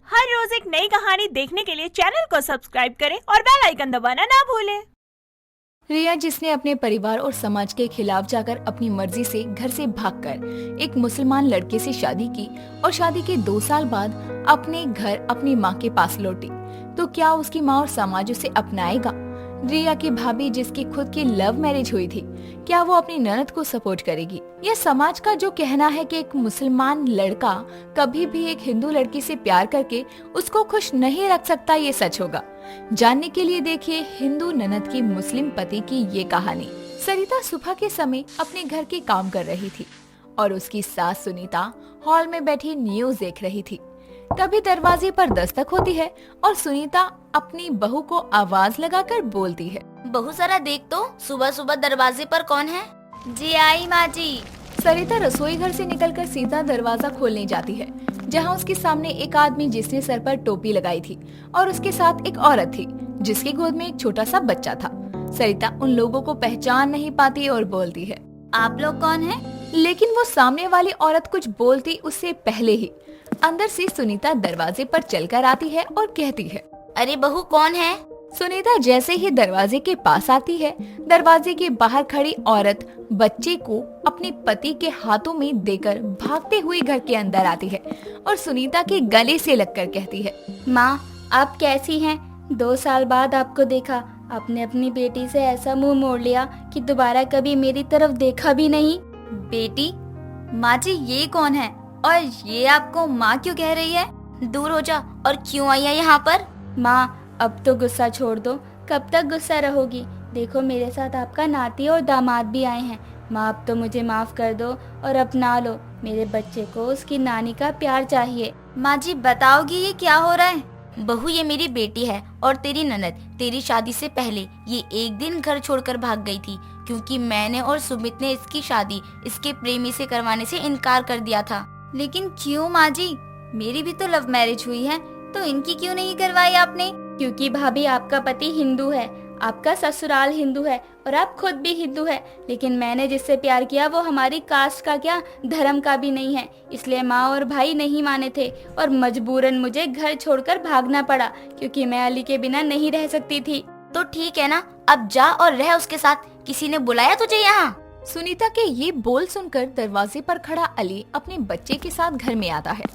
हर रोज एक नई कहानी देखने के लिए चैनल को सब्सक्राइब करें और बेल आइकन दबाना ना भूलें। रिया, जिसने अपने परिवार और समाज के खिलाफ जाकर अपनी मर्जी से घर से भागकर एक मुसलमान लड़के से शादी की और शादी के 2 साल बाद अपने घर अपनी माँ के पास लौटी, तो क्या उसकी माँ और समाज उसे अपनाएगा? रिया की भाभी, जिसकी खुद की लव मैरिज हुई थी, क्या वो अपनी ननद को सपोर्ट करेगी? यह समाज का जो कहना है कि एक मुसलमान लड़का कभी भी एक हिंदू लड़की से प्यार करके उसको खुश नहीं रख सकता, ये सच होगा? जानने के लिए देखिए हिंदू ननद की मुस्लिम पति की ये कहानी। सरिता सुबह के समय अपने घर के काम कर रही थी और उसकी सास सुनीता हॉल में बैठी न्यूज देख रही थी। तभी दरवाजे पर दस्तक होती है और सुनीता अपनी बहू को आवाज लगाकर बोलती है, बहू जरा देख तो, सुबह सुबह दरवाजे पर कौन है? जी आई माँ जी। सरिता रसोई घर से निकलकर सीधा दरवाजा खोलने जाती है, जहां उसके सामने एक आदमी जिसने सर पर टोपी लगाई थी और उसके साथ एक औरत थी जिसकी गोद में एक छोटा सा बच्चा था। सरिता उन लोगों को पहचान नहीं पाती और बोलती है, आप लोग कौन हैं? लेकिन वो सामने वाली औरत कुछ बोलती उससे पहले ही अंदर से सुनीता दरवाजे पर चलकर आती है और कहती है, अरे बहू कौन है? सुनीता जैसे ही दरवाजे के पास आती है, दरवाजे के बाहर खड़ी औरत बच्चे को अपने पति के हाथों में देकर भागते हुए घर के अंदर आती है और सुनीता के गले से लगकर कहती है, माँ आप कैसी हैं? 2 साल बाद आपको देखा, आपने अपनी बेटी से ऐसा मुंह मोड़ लिया कि दोबारा कभी मेरी तरफ देखा भी नहीं। बेटी? माँ जी ये कौन है और ये आपको माँ क्यों कह रही है? दूर हो जा। और क्यों आई है यहाँ पर? माँ अब तो गुस्सा छोड़ दो, कब तक गुस्सा रहोगी? देखो मेरे साथ आपका नाती और दामाद भी आए हैं। माँ अब तो मुझे माफ कर दो और अपना लो, मेरे बच्चे को उसकी नानी का प्यार चाहिए। माँ जी बताओगी ये क्या हो रहा है? बहू ये मेरी बेटी है और तेरी ननद तेरी शादी से पहले ये एक दिन घर छोड़कर भाग गई थी क्योंकि मैंने और सुमित ने इसकी शादी इसके प्रेमी से करवाने से इनकार कर दिया था। लेकिन क्यों माँ जी? मेरी भी तो लव मैरिज हुई है, तो इनकी क्यों नहीं करवाई आपने? क्योंकि भाभी आपका पति हिंदू है, आपका ससुराल हिंदू है और आप खुद भी हिंदू है, लेकिन मैंने जिससे प्यार किया वो हमारी कास्ट का क्या धर्म का भी नहीं है, इसलिए माँ और भाई नहीं माने थे और मजबूरन मुझे घर छोड़कर भागना पड़ा क्योंकि मैं अली के बिना नहीं रह सकती थी। तो ठीक है ना, अब जा और रह उसके साथ। किसी ने बुलाया तुझे यहाँ? सुनीता के ये बोल सुनकर दरवाजे पर खड़ा अली अपने बच्चे के साथ घर में आता है।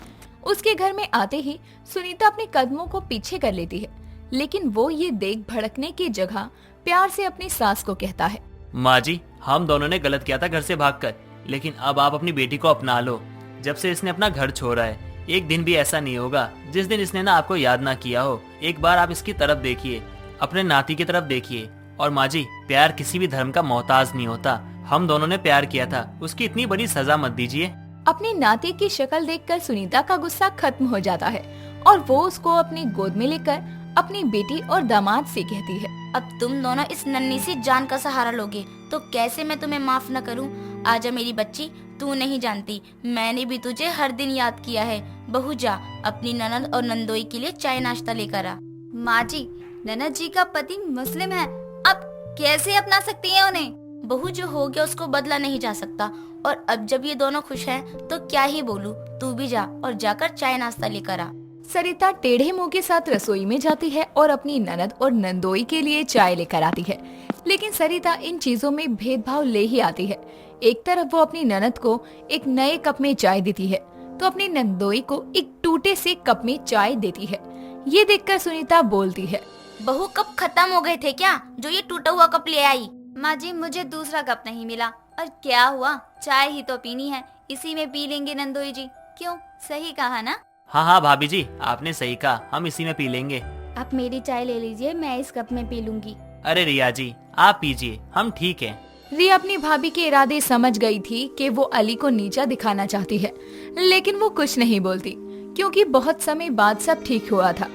उसके घर में आते ही सुनीता अपने कदमों को पीछे कर लेती है, लेकिन वो ये देख भड़कने की जगह प्यार से अपनी सास को कहता है, माँ जी हम दोनों ने गलत किया था घर से भागकर, लेकिन अब आप अपनी बेटी को अपना लो। जब से इसने अपना घर छोड़ा है, एक दिन भी ऐसा नहीं होगा जिस दिन इसने ना आपको याद ना किया हो। एक बार आप इसकी तरफ देखिए, अपने नाती की तरफ देखिए। और माँ जी प्यार किसी भी धर्म का मोहताज नहीं होता, हम दोनों ने प्यार किया था, उसकी इतनी बड़ी सजा मत दीजिए। अपने नाती की शक्ल देखकर सुनीता का गुस्सा खत्म हो जाता है और वो उसको अपनी गोद में लेकर अपनी बेटी और दामाद से कहती है, अब तुम दोनों इस नन्ही सी जान का सहारा लोगे तो कैसे मैं तुम्हें माफ न करूं? आजा मेरी बच्ची, तू नहीं जानती मैंने भी तुझे हर दिन याद किया है। बहू जा अपनी ननद और नंदोई के लिए चाय नाश्ता लेकर आ। माँ जी ननद जी का पति मुस्लिम है, अब कैसे अपना सकती है उन्हें? बहू जो हो गया उसको बदला नहीं जा सकता और अब जब ये दोनों खुश हैं तो क्या ही बोलूं। तू भी जा और जाकर चाय नाश्ता लेकर आ। सरिता टेढ़े मुंह के साथ रसोई में जाती है और अपनी ननद और नंदोई के लिए चाय लेकर आती है, लेकिन सरिता इन चीजों में भेदभाव ले ही आती है। एक तरफ वो अपनी ननद को एक नए कप में चाय देती है तो अपनी नंदोई को एक टूटे से कप में चाय देती है। ये देखकर सुनीता बोलती है, बहू कप खत्म हो गए थे क्या जो ये टूटा हुआ कप ले आई? माँ जी मुझे दूसरा कप नहीं मिला। और क्या हुआ, चाय ही तो पीनी है, इसी में पी लेंगे नंदोई जी। क्यों, सही कहा ना? हाँ हाँ भाभी जी आपने सही कहा, हम इसी में पी लेंगे। आप मेरी चाय ले लीजिए, मैं इस कप में पी लूंगी। अरे रिया जी आप पीजिए, हम ठीक हैं। रिया अपनी भाभी के इरादे समझ गई थी कि वो अली को नीचा दिखाना चाहती है, लेकिन वो कुछ नहीं बोलती क्योंकि बहुत समय बाद सब ठीक हुआ था।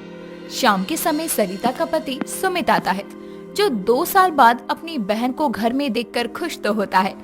शाम के समय सरिता का पति सुमित आता है, जो 2 साल बाद अपनी बहन को घर में देखकर खुश तो होता है,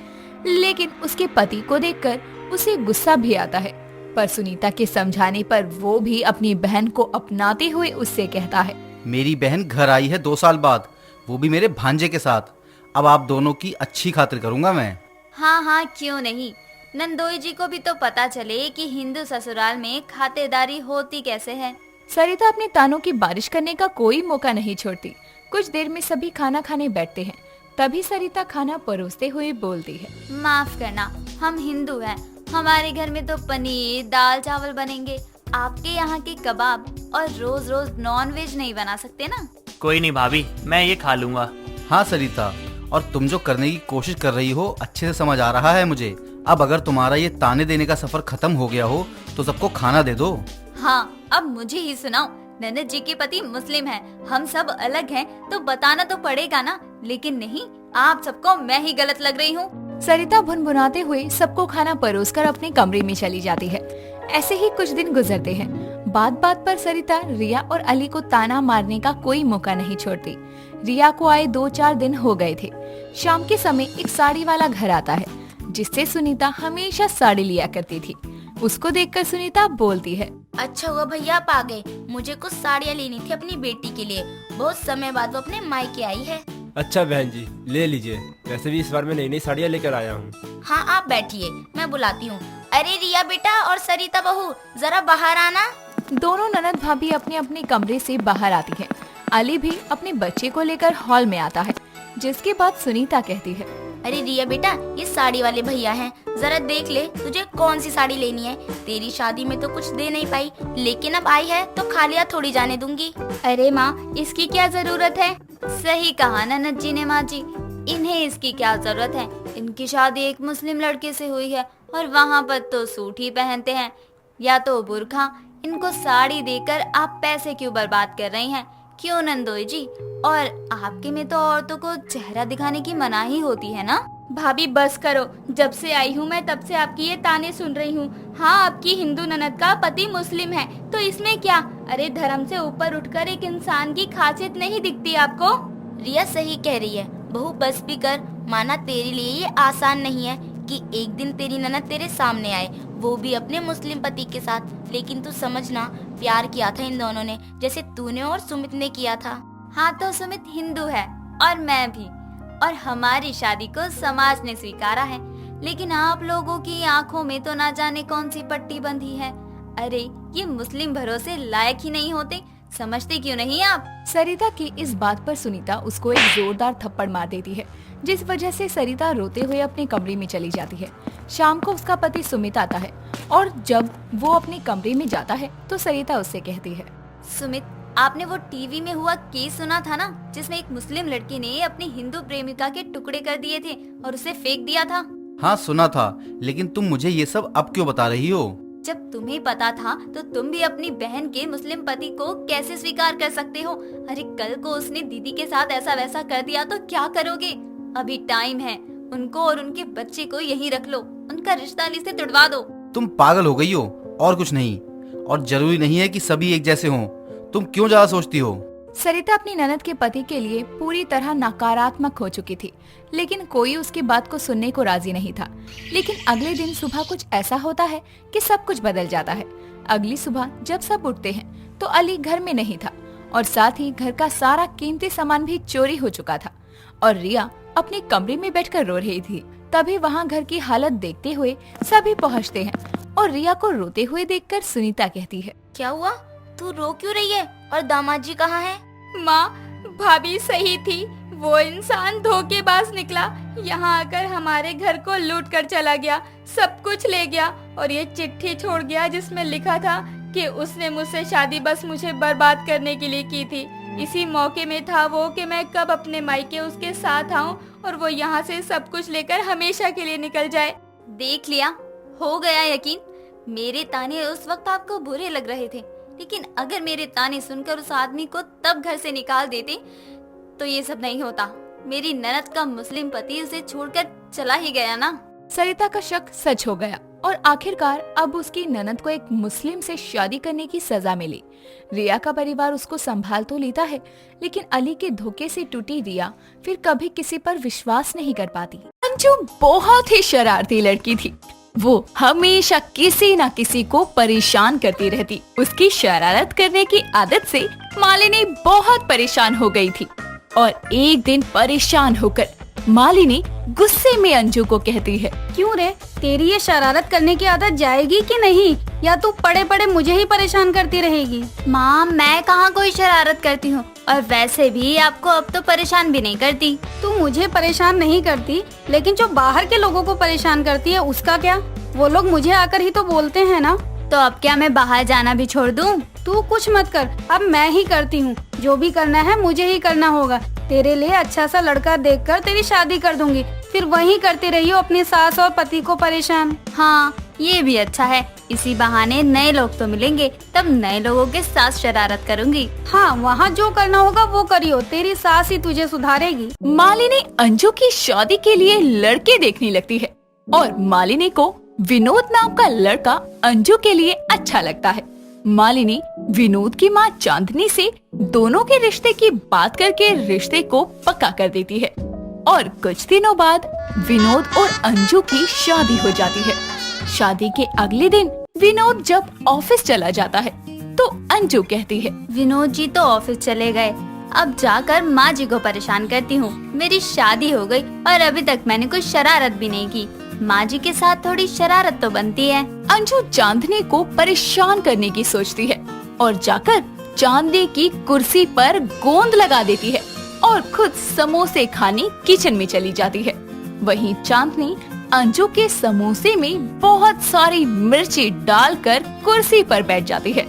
लेकिन उसके पति को देखकर उसे गुस्सा भी आता है। पर सुनीता के समझाने पर वो भी अपनी बहन को अपनाते हुए उससे कहता है, मेरी बहन घर आई है 2 साल बाद, वो भी मेरे भांजे के साथ। अब आप दोनों की अच्छी खातिर करूंगा मैं। हाँ हाँ क्यों नहीं, नंदोई जी को भी तो पता चले कि हिंदू ससुराल में खातेदारी होती कैसे है। सरिता अपने तानों की बारिश करने का कोई मौका नहीं छोड़ती। कुछ देर में सभी खाना खाने बैठते हैं। तभी सरिता खाना परोसते हुए बोलती है, माफ करना, हम हिंदू हैं, हमारे घर में तो पनीर दाल चावल बनेंगे। आपके यहाँ के कबाब और रोज रोज नॉन वेज नहीं बना सकते ना। कोई नहीं भाभी, मैं ये खा लूंगा। हाँ सरिता, और तुम जो करने की कोशिश कर रही हो अच्छे से समझ आ रहा है मुझे। अब अगर तुम्हारा ये ताने देने का सफर खत्म हो गया हो तो सबको खाना दे दो। हाँ, अब मुझे ही सुनाओ। ननद जी के पति मुस्लिम हैं, हम सब अलग हैं, तो बताना तो पड़ेगा ना। लेकिन नहीं, आप सबको मैं ही गलत लग रही हूँ। सरिता भुनभुनाते हुए सबको खाना परोसकर अपने कमरे में चली जाती है। ऐसे ही कुछ दिन गुजरते हैं। बात बात पर सरिता रिया और अली को ताना मारने का कोई मौका नहीं छोड़ती। रिया को आए 2-4 दिन हो गए थे। शाम के समय एक साड़ी वाला घर आता है, जिससे सुनीता हमेशा साड़ी लिया करती थी। उसको देखकर सुनीता बोलती है, अच्छा हुआ भैया आप आ गए, मुझे कुछ साड़ियाँ लेनी थी अपनी बेटी के लिए। बहुत समय बाद वो अपने मायके आई है। अच्छा बहन जी, ले लीजिए। वैसे भी इस बार मैं नई नई साड़ियाँ लेकर आया हूँ। हाँ आप बैठिए, मैं बुलाती हूँ। अरे रिया बेटा और सरिता बहू, जरा बाहर आना। दोनों ननद भाभी अपने अपने कमरे से बाहर आती हैं। अली भी अपने बच्चे को लेकर हॉल में आता है, जिसके बाद सुनीता कहती है, अरे रिया बेटा, ये साड़ी वाले भैया हैं, जरा देख ले तुझे कौन सी साड़ी लेनी है। तेरी शादी में तो कुछ दे नहीं पाई, लेकिन अब आई है तो खाली हाथ थोड़ी जाने दूंगी। अरे माँ, इसकी क्या जरूरत है। सही कहा ननद जी ने माँ जी, इन्हें इसकी क्या जरूरत है। इनकी शादी एक मुस्लिम लड़के से हुई है और वहाँ पर तो सूट ही पहनते हैं या तो बुर्खा। इनको साड़ी देकर आप पैसे क्यों बर्बाद कर रही हैं? क्यों नंदोई जी? और आपके में तो औरतों को चेहरा दिखाने की मनाही होती है ना। भाभी बस करो, जब से आई हूँ मैं तब से आपकी ये ताने सुन रही हूँ। हाँ, आपकी हिंदू ननद का पति मुस्लिम है तो इसमें क्या। अरे धर्म से ऊपर उठकर एक इंसान की खासियत नहीं दिखती आपको। रिया सही कह रही है बहू, बस भी कर। माना तेरे लिए ये आसान नहीं है कि एक दिन तेरी ननद तेरे सामने आए, वो भी अपने मुस्लिम पति के साथ। लेकिन तू समझना, प्यार किया था इन दोनों ने, जैसे तूने और सुमित ने किया था। हाँ तो सुमित हिंदू है और मैं भी, और हमारी शादी को समाज ने स्वीकारा है। लेकिन आप लोगों की आंखों में तो ना जाने कौन सी पट्टी बंधी है। अरे ये मुस्लिम भरोसे लायक ही नहीं होते, समझते क्यों नहीं आप। सरिता की इस बात पर सुनीता उसको एक जोरदार थप्पड़ मार देती है, जिस वजह से सरिता रोते हुए अपने कमरे में चली जाती है। शाम को उसका पति सुमित आता है और जब वो अपने कमरे में जाता है तो सरिता उससे कहती है, सुमित, आपने वो टीवी में हुआ केस सुना था ना, जिसमें एक मुस्लिम लड़के ने अपनी हिंदू प्रेमिका के टुकड़े कर दिए थे और उसे फेंक दिया था। हाँ सुना था, लेकिन तुम मुझे ये सब अब क्यों बता रही हो? जब तुम्हें पता था तो तुम भी अपनी बहन के मुस्लिम पति को कैसे स्वीकार कर सकते हो। अरे कल को उसने दीदी के साथ ऐसा वैसा कर दिया तो क्या करोगे। अभी टाइम है, उनको और उनके बच्चे को यहीं रख लो, उनका रिश्ता अली से तुड़वा दो। तुम पागल हो गई हो और कुछ नहीं। और जरूरी नहीं है कि सभी एक जैसे हों, तुम क्यों ज्यादा सोचती हो? सरिता अपनी ननद के पति के लिए पूरी तरह नकारात्मक हो चुकी थी, लेकिन कोई उसकी बात को सुनने को राजी नहीं था। लेकिन अगले दिन सुबह कुछ ऐसा होता है कि सब कुछ बदल जाता है। अगली सुबह जब सब उठते हैं तो अली घर में नहीं था और साथ ही घर का सारा कीमती सामान भी चोरी हो चुका था और रिया अपने कमरे में बैठकर रो रही थी। तभी वहाँ घर की हालत देखते हुए सभी पहुँचते हैं और रिया को रोते हुए देखकर सुनीता कहती है, क्या हुआ, तू रो क्यों रही है और दामाद जी कहाँ हैं? माँ, भाभी सही थी, वो इंसान धोखेबाज निकला। यहाँ आकर हमारे घर को लूट कर चला गया, सब कुछ ले गया और ये चिट्ठी छोड़ गया जिसमें लिखा था कि उसने मुझसे शादी बस मुझे बर्बाद करने के लिए की थी। इसी मौके में था वो कि मैं कब अपने मायके उसके साथ आऊं और वो यहाँ से सब कुछ लेकर हमेशा के लिए निकल जाए। देख लिया, हो गया यकीन। मेरे ताने उस वक्त आपको बुरे लग रहे थे, लेकिन अगर मेरे ताने सुनकर उस आदमी को तब घर से निकाल देते तो ये सब नहीं होता। मेरी ननद का मुस्लिम पति उसे छोड़कर चला ही गया ना। सरिता का शक सच हो गया और आखिरकार अब उसकी ननद को एक मुस्लिम से शादी करने की सजा मिली। रिया का परिवार उसको संभाल तो लेता है, लेकिन अली के धोखे से टूटी रिया फिर कभी किसी पर विश्वास नहीं कर पाती। अंजू बहुत ही शरारती लड़की थी। वो हमेशा किसी न किसी को परेशान करती रहती। उसकी शरारत करने की आदत से मालिनी बहुत परेशान हो गई थी और एक दिन परेशान होकर मालिनी गुस्से में अंजू को कहती है, क्यों रे, तेरी ये शरारत करने की आदत जाएगी कि नहीं, या तू पड़े पड़े मुझे ही परेशान करती रहेगी? माँ, मैं कहाँ कोई शरारत करती हूँ, और वैसे भी आपको अब तो परेशान भी नहीं करती। तू मुझे परेशान नहीं करती, लेकिन जो बाहर के लोगों को परेशान करती है उसका क्या? वो लोग मुझे आकर ही तो बोलते हैं ना। तो अब क्या मैं बाहर जाना भी छोड़ दूँ? तू कुछ मत कर, अब मैं ही करती हूँ। जो भी करना है मुझे ही करना होगा। तेरे लिए अच्छा सा लड़का देखकर तेरी शादी कर दूंगी, फिर वही करती रहियो अपनी सास और पति को परेशान। हाँ, ये भी अच्छा है, इसी बहाने नए लोग तो मिलेंगे, तब नए लोगों के साथ शरारत करूंगी। हाँ, वहाँ जो करना होगा वो करियो, तेरी सास ही तुझे सुधारेगी। मालिनी अंजू की शादी के लिए लड़के देखने लगती है और मालिनी को विनोद नाम का लड़का अंजू के लिए अच्छा लगता है। मालिनी विनोद की माँ चांदनी से दोनों के रिश्ते की बात करके रिश्ते को पक्का कर देती है और कुछ दिनों बाद विनोद और अंजू की शादी हो जाती है। शादी के अगले दिन विनोद जब ऑफिस चला जाता है तो अंजू कहती है, विनोद जी तो ऑफिस चले गए, अब जाकर माँ जी को परेशान करती हूँ। मेरी शादी हो गई और अभी तक मैंने कोई शरारत भी नहीं की। माँ जी के साथ थोड़ी शरारत तो बनती है। अंजू चांदनी को परेशान करने की सोचती है और जाकर चांदनी की कुर्सी पर गोंद लगा देती है और खुद समोसे खाने किचन में चली जाती है। वहीं चांदनी अंजू के समोसे में बहुत सारी मिर्ची डालकर कुर्सी पर बैठ जाती है।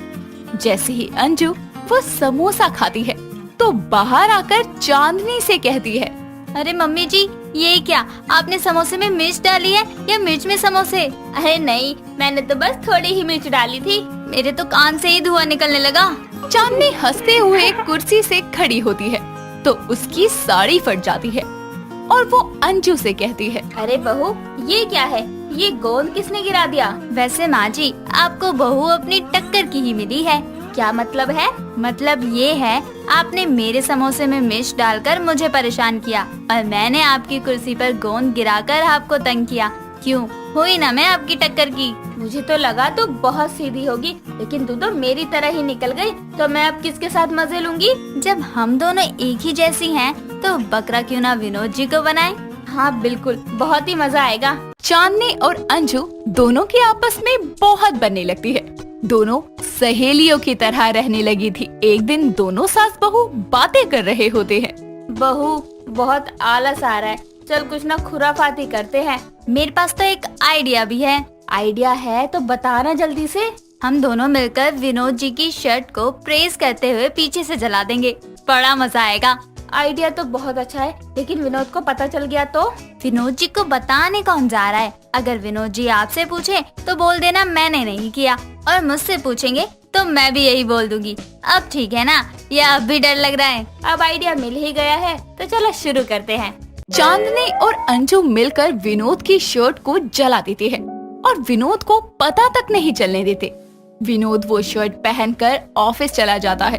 जैसे ही अंजू वो समोसा खाती है तो बाहर आकर चांदनी से कहती है, अरे मम्मी जी, ये क्या आपने समोसे में मिर्च डाली है या मिर्च में समोसे? अरे नहीं, मैंने तो बस थोड़ी ही मिर्च डाली थी, मेरे तो कान से ही धुआं निकलने लगा। चांदनी हंसते हुए कुर्सी से खड़ी होती है तो उसकी साड़ी फट जाती है और वो अंजू से कहती है, अरे बहू, ये क्या है? ये गोंद किसने गिरा दिया? वैसे माँ जी, आपको बहू अपनी टक्कर की ही मिली है। क्या मतलब है? मतलब ये है, आपने मेरे समोसे में मिर्च डालकर मुझे परेशान किया और मैंने आपकी कुर्सी पर गोंद गिराकर आपको तंग किया। क्यों, हुई ना मैं आपकी टक्कर की? मुझे तो लगा तू बहुत सीधी होगी, लेकिन तू तो मेरी तरह ही निकल गई। तो मैं अब किसके साथ मजे लूंगी? जब हम दोनों एक ही जैसी हैं, तो बकरा क्यों ना विनोद जी को बनाए? हाँ बिल्कुल, बहुत ही मजा आएगा। चांदनी और अंजू दोनों की आपस में बहुत बनने लगती है। दोनों सहेलियों की तरह रहने लगी थी। एक दिन दोनों सास बहू बातें कर रहे होते हैं। बहू, बहुत आलस आ रहा है, चल कुछ ना खुराफाती करते हैं। मेरे पास तो एक आइडिया भी है। आइडिया है तो बताना जल्दी से। हम दोनों मिलकर विनोद जी की शर्ट को प्रेस करते हुए पीछे से जला देंगे, बड़ा मजा आएगा। आइडिया तो बहुत अच्छा है, लेकिन विनोद को पता चल गया तो? विनोद जी को बताने कौन जा रहा है? अगर विनोद जी आपसे पूछे तो बोल देना मैंने नहीं किया, और मुझसे पूछेंगे तो मैं भी यही बोल दूंगी। अब ठीक है ना? या अब भी डर लग रहा है? अब आइडिया मिल ही गया है तो चलो शुरू करते हैं। चांदनी और अंजू मिलकर विनोद की शर्ट को जला देते हैं और विनोद को पता तक नहीं चलने देते। विनोद वो शर्ट पहनकर ऑफिस चला जाता है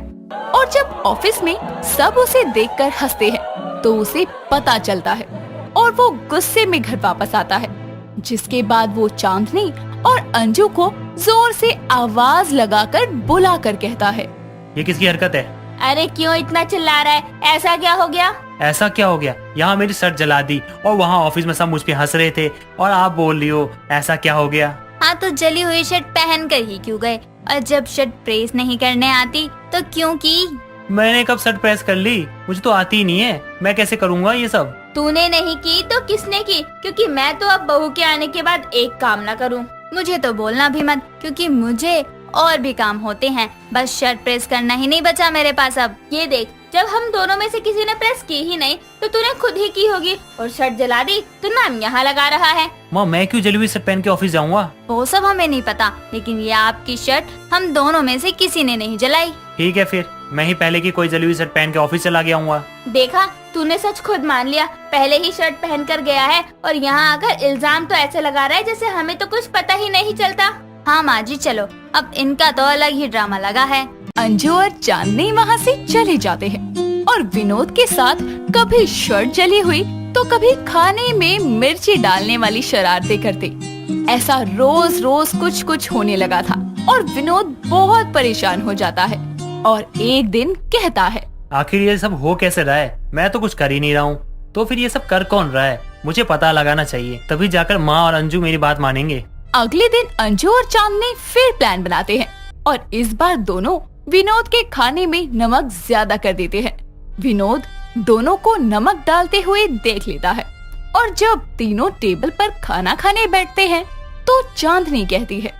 और जब ऑफिस में सब उसे देखकर हंसते हैं तो उसे पता चलता है और वो गुस्से में घर वापस आता है। जिसके बाद वो चांदनी और अंजू को जोर से आवाज लगाकर बुलाकर कहता है, ये किसकी हरकत है? अरे क्यों इतना चिल्ला रहा है? ऐसा क्या हो गया? ऐसा क्या हो गया? यहाँ मेरी शर्ट जला दी और वहाँ ऑफिस में सब मुझ पे हंस रहे थे और आप बोल रही हो ऐसा क्या हो गया? हाँ, तो जली हुई शर्ट पहन कर ही क्यों गए? और जब शर्ट प्रेस नहीं करने आती तो क्यों की? मैंने कब शर्ट प्रेस कर ली? मुझे तो आती ही नहीं है, मैं कैसे करूँगा ये सब? तूने नहीं की तो किसने की? क्योंकि मैं तो अब बहू के आने के बाद एक काम ना करूं। मुझे तो बोलना भी मत, क्योंकि मुझे और भी काम होते हैं। बस शर्ट प्रेस करना ही नहीं बचा मेरे पास अब। ये देख, जब हम दोनों में से किसी ने प्रेस की ही नहीं तो तूने खुद ही की होगी और शर्ट जला दी तो नाम यहाँ लगा रहा है। माँ, मैं क्यों जली हुई शर्ट पहन के ऑफिस जाऊँगा? वो सब हमें नहीं पता, लेकिन ये आपकी शर्ट हम दोनों में से किसी ने नहीं जलाई। ठीक है, फिर मैं ही पहले की कोई जली हुई शर्ट पहन के ऑफिस चला गया हूँ। देखा, तूने सच खुद मान लिया। पहले ही शर्ट पहन कर गया है और यहाँ आकर इल्जाम तो ऐसे लगा रहा है जैसे हमें तो कुछ पता ही नहीं चलता। हाँ माँ जी, चलो, अब इनका तो अलग ही ड्रामा लगा है। अंजू और चांदनी वहाँ से चले जाते हैं और विनोद के साथ कभी शर्ट जली हुई तो कभी खाने में मिर्ची डालने वाली शरारतें करते। ऐसा रोज रोज कुछ कुछ होने लगा था और विनोद बहुत परेशान हो जाता है और एक दिन कहता है, आखिर ये सब हो कैसे रहा है? मैं तो कुछ कर ही नहीं रहा हूँ। तो फिर ये सब कर कौन रहा है? मुझे पता लगाना चाहिए, तभी जाकर माँ और अंजू मेरी बात मानेंगे। अगले दिन अंजू और चांदनी फिर प्लान बनाते हैं और इस बार दोनों विनोद के खाने में नमक ज्यादा कर देते हैं। विनोद दोनों को नमक डालते हुए देख लेता है और जब तीनों टेबल पर खाना खाने बैठते हैं तो चांदनी कहती है,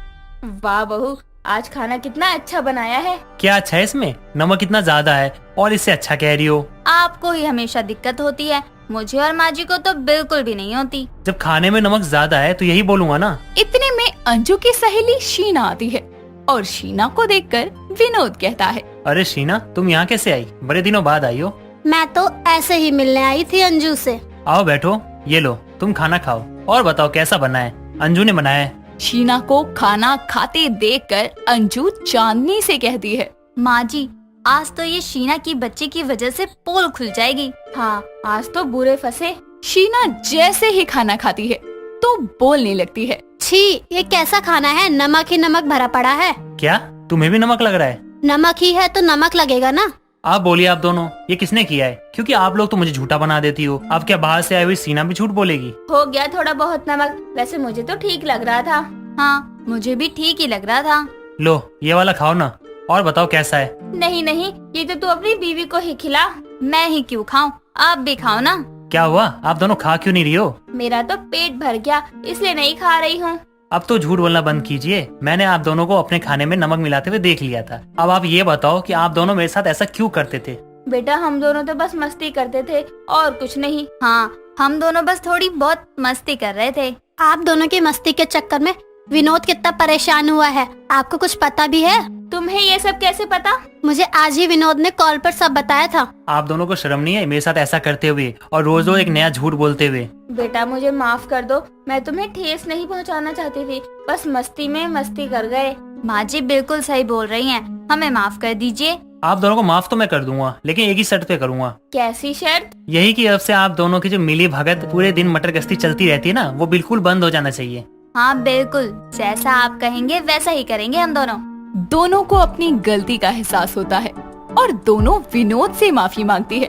वाह बहू, आज खाना कितना अच्छा बनाया है। क्या अच्छा है इसमें? नमक इतना ज्यादा है और इससे अच्छा कह रही हो। आपको ही हमेशा दिक्कत होती है, मुझे और माँ जी को तो बिल्कुल भी नहीं होती। जब खाने में नमक ज्यादा है तो यही बोलूंगा ना। इतने में अंजू की सहेली शीना आती है और शीना को देखकर विनोद कहता है, अरे शीना, तुम यहाँ कैसे आई? बड़े दिनों बाद आई हो। मैं तो ऐसे ही मिलने आई थी अंजू से। आओ बैठो, ये लो तुम खाना खाओ और बताओ कैसा बना है? अंजू ने बनाया है। शीना को खाना खाते देखकर अंजू चांदनी से कहती है, माँ जी, आज तो ये शीना की बच्ची की वजह से पोल खुल जाएगी। हाँ, आज तो बुरे फंसे। शीना जैसे ही खाना खाती है तो बोलने लगती है, छी, ये कैसा खाना है, नमक ही नमक भरा पड़ा है। क्या तुम्हें भी नमक लग रहा है? नमक ही है तो नमक लगेगा ना। आप बोलिए, आप दोनों, ये किसने किया है? क्योंकि आप लोग तो मुझे झूठा बना देती हो। अब क्या बाहर से आई हुई शीना भी झूठ बोलेगी? हो गया थोड़ा बहुत नमक, वैसे मुझे तो ठीक लग रहा था। हाँ, मुझे भी ठीक ही लग रहा था। लो ये वाला खाओ ना और बताओ कैसा है। नहीं नहीं, ये तो तू अपनी बीवी को ही खिला, मैं ही क्यों खाऊं? आप भी खाओ ना। क्या हुआ, आप दोनों खा क्यों नहीं रही हो? मेरा तो पेट भर गया, इसलिए नहीं खा रही हूँ। अब तो झूठ बोलना बंद कीजिए। मैंने आप दोनों को अपने खाने में नमक मिलाते हुए देख लिया था। अब आप ये बताओ कि आप दोनों मेरे साथ ऐसा क्यों करते थे? बेटा, हम दोनों तो बस मस्ती करते थे और कुछ नहीं। हाँ, हम दोनों बस थोड़ी बहुत मस्ती कर रहे थे। आप दोनों की मस्ती के चक्कर में विनोद कितना परेशान हुआ है, आपको कुछ पता भी है? तुम्हें ये सब कैसे पता? मुझे आज ही विनोद ने कॉल पर सब बताया था। आप दोनों को शर्म नहीं है मेरे साथ ऐसा करते हुए और रोज रोज एक नया झूठ बोलते हुए? बेटा, मुझे माफ कर दो, मैं तुम्हें ठेस नहीं पहुंचाना चाहती थी, बस मस्ती में मस्ती कर गए। माँ जी बिल्कुल सही बोल रही हैं, हमें माफ कर दीजिए। आप दोनों को माफ तो मैं कर दूंगा, लेकिन एक ही शर्त पे करूंगा। कैसी शर्त? यही कि अब से आप दोनों की जो मिली भगत पूरे दिन मटर गश्ती चलती रहती है ना, वो बिल्कुल बंद हो जाना चाहिए। हाँ बिल्कुल, जैसा आप कहेंगे वैसा ही करेंगे हम दोनों। दोनों को अपनी गलती का एहसास होता है और दोनों विनोद से माफी मांगती है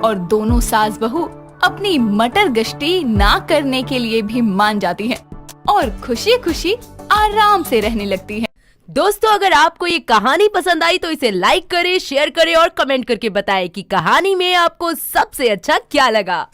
और दोनों सास बहू अपनी मटर गश्ती ना करने के लिए भी मान जाती हैं और खुशी खुशी आराम से रहने लगती हैं। दोस्तों, अगर आपको ये कहानी पसंद आई तो इसे लाइक करें, शेयर करें और कमेंट करके बताएं कि कहानी में आपको सबसे अच्छा क्या लगा।